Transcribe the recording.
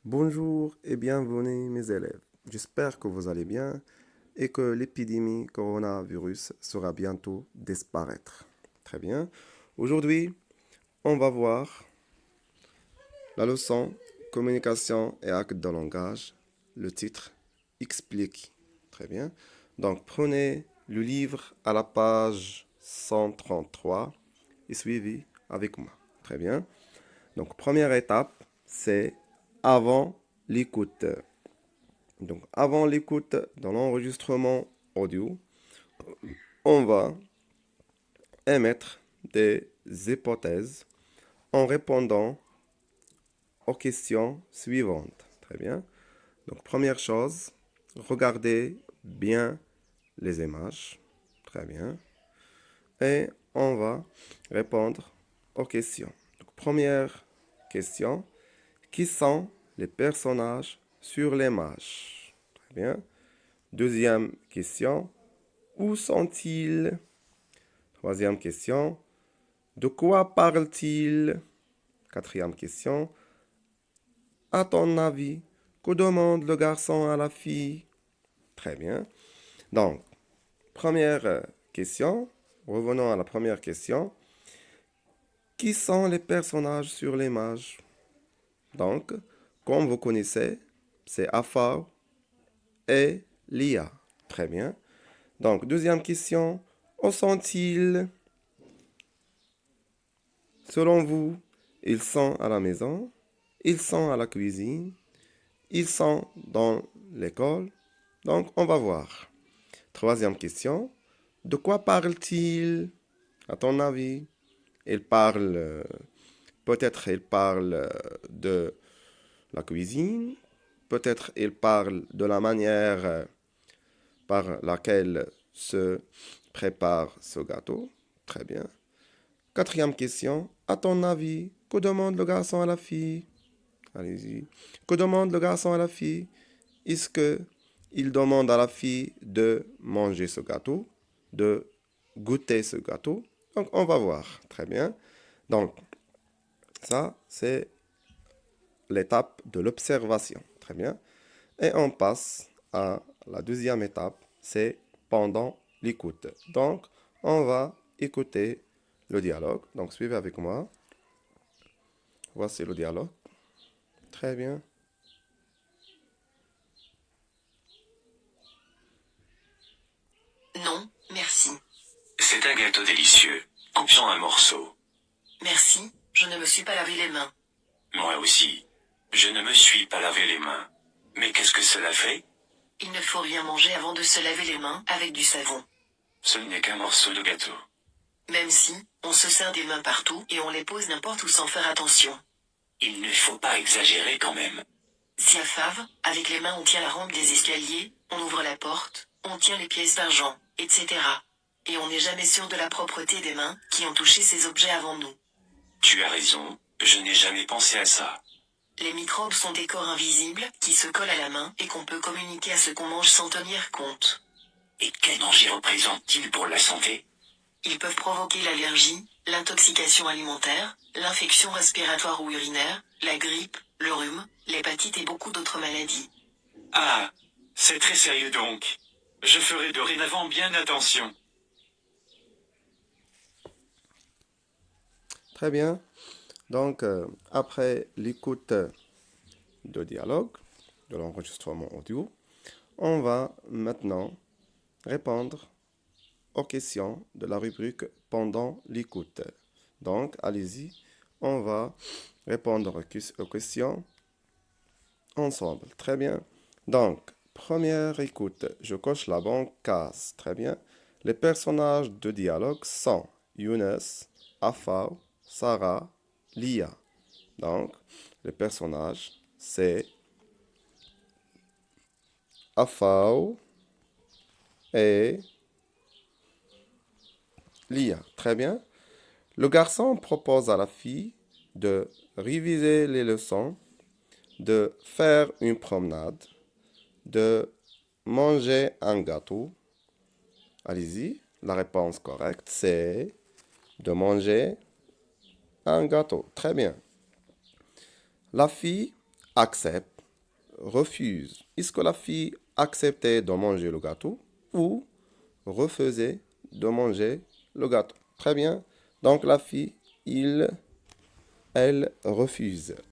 Bonjour et bienvenue mes élèves. J'espère que vous allez bien et que l'épidémie coronavirus sera bientôt disparaître. Très bien. Aujourd'hui, on va voir la leçon communication et actes de langage. Le titre explique. Très bien. Donc prenez le livre à la page 133 et suivez avec moi. Très bien. Donc première étape, c'est avant l'écoute. Donc, avant l'écoute dans l'enregistrement audio, on va émettre des hypothèses en répondant aux questions suivantes. Très bien. Donc, première chose, regardez bien les images. Très bien. Et on va répondre aux questions. Donc, première question, qui sont les personnages sur l'image? Très bien. Deuxième question, où sont-ils? Troisième question, de quoi parlent-ils? Quatrième question, à ton avis, que demande le garçon à la fille? Très bien. Donc, première question, revenons à la première question. Qui sont les personnages sur l'image? Donc, comme vous connaissez, c'est Afar et Lia. Très bien. Donc, deuxième question, où sont-ils? Selon vous, ils sont à la maison, ils sont à la cuisine, ils sont dans l'école. Donc, on va voir. Troisième question. De quoi parlent-ils, à ton avis? Ils parlent, peut-être ils parlent de la cuisine, peut-être ils parlent de la manière par laquelle se prépare ce gâteau. Très bien. Quatrième question. À ton avis, que demande le garçon à la fille? Allez-y. Que demande le garçon à la fille? Est-ce que il demande à la fille de manger ce gâteau, de goûter ce gâteau? Donc, on va voir. Très bien. Donc, ça, c'est l'étape de l'observation. Très bien. Et on passe à la deuxième étape, c'est pendant l'écoute. Donc, on va écouter le dialogue. Donc, suivez avec moi. Voici le dialogue. Très bien. Non, merci. C'est un gâteau délicieux. Coupe-en un morceau. Merci, je ne me suis pas lavé les mains. Moi aussi. Je ne me suis pas lavé les mains. Mais qu'est-ce que cela fait? Il ne faut rien manger avant de se laver les mains avec du savon. Ce n'est qu'un morceau de gâteau. Même si, on se sert des mains partout et on les pose n'importe où sans faire attention. Il ne faut pas exagérer quand même. Si à Fave, avec les mains on tient la rampe des escaliers, on ouvre la porte, on tient les pièces d'argent, etc. Et on n'est jamais sûr de la propreté des mains qui ont touché ces objets avant nous. Tu as raison, je n'ai jamais pensé à ça. Les microbes sont des corps invisibles qui se collent à la main et qu'on peut communiquer à ce qu'on mange sans tenir compte. Et quel danger représente-t-il pour la santé? Ils peuvent provoquer l'allergie, l'intoxication alimentaire, l'infection respiratoire ou urinaire, la grippe, le rhume, l'hépatite et beaucoup d'autres maladies. Ah, c'est très sérieux donc. Je ferai dorénavant bien attention. Très bien. Donc, après l'écoute de dialogue, de l'enregistrement audio, on va maintenant répondre aux questions de la rubrique pendant l'écoute. Donc, allez-y, on va répondre aux questions ensemble. Très bien. Donc, première écoute, je coche la bonne case. Très bien. Les personnages de dialogue sont Younes, Afao, Sarah, Lia. Donc, les personnages, c'est Afao et Lia. Très bien. Le garçon propose à la fille de réviser les leçons, de faire une promenade, de manger un gâteau. Allez-y, la réponse correcte, c'est de manger un gâteau. Très bien. La fille accepte refuse. Est-ce que la fille acceptait de manger le gâteau ou refusait de manger le gâteau? Très bien. Donc la fille, elle refuse.